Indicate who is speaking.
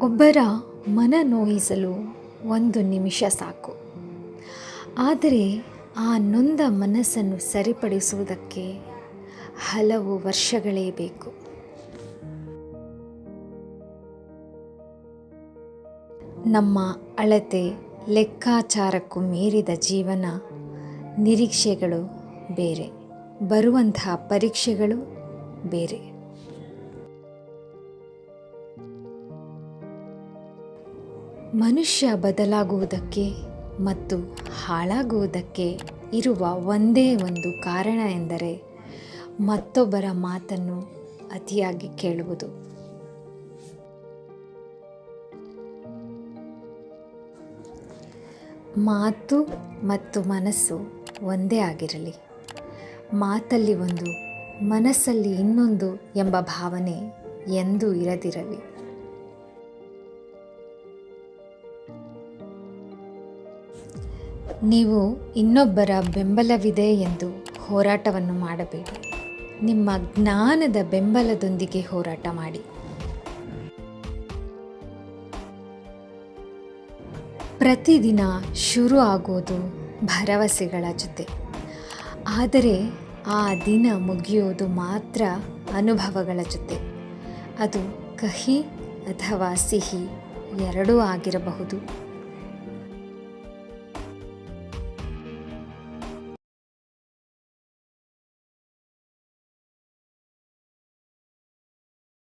Speaker 1: ಒಬ್ಬರ ಮನ ನೋಯಿಸಲು 1 ನಿಮಿಷ ಸಾಕು. ಆದರೆ ಆ ನೊಂದ ಮನಸ್ಸನ್ನು ಸರಿಪಡಿಸುವುದಕ್ಕೆ ಹಲವು ವರ್ಷಗಳೇ ಬೇಕು. ನಮ್ಮ ಅಳತೆ ಲೆಕ್ಕಾಚಾರಕ್ಕೂ ಮೀರಿದ ಜೀವನ, ನಿರೀಕ್ಷೆಗಳು ಬೇರೆ, ಬರುವಂತಹ ಪರೀಕ್ಷೆಗಳು ಬೇರೆ. ಮನುಷ್ಯ ಬದಲಾಗುವುದಕ್ಕೆ ಮತ್ತು ಹಾಳಾಗುವುದಕ್ಕೆ ಇರುವ ಒಂದೇ ಒಂದು ಕಾರಣ ಎಂದರೆ ಮತ್ತೊಬ್ಬರ ಮಾತನ್ನು ಅತಿಯಾಗಿ ಕೇಳುವುದು. ಮಾತು ಮತ್ತು ಮನಸ್ಸು ಒಂದೇ ಆಗಿರಲಿ. ಮಾತಲ್ಲಿ ಒಂದು, ಮನಸ್ಸಲ್ಲಿ ಇನ್ನೊಂದು ಎಂಬ ಭಾವನೆ ಎಂದೂ ಇರದಿರಲಿ. ನೀವು ಇನ್ನೊಬ್ಬರ ಬೆಂಬಲವಿದೆ ಎಂದು ಹೋರಾಟವನ್ನು ಮಾಡಬೇಡಿ. ನಿಮ್ಮ ಜ್ಞಾನದ ಬೆಂಬಲದೊಂದಿಗೆ ಹೋರಾಟ ಮಾಡಿ. ಪ್ರತಿದಿನ ಶುರು ಆಗೋದು ಭರವಸೆಗಳ ಜೊತೆ, ಆದರೆ ಆ ದಿನ ಮುಗಿಯೋದು ಮಾತ್ರ ಅನುಭವಗಳ ಜೊತೆ. ಅದು ಕಹಿ ಅಥವಾ ಸಿಹಿ ಎರಡೂ ಆಗಿರಬಹುದು.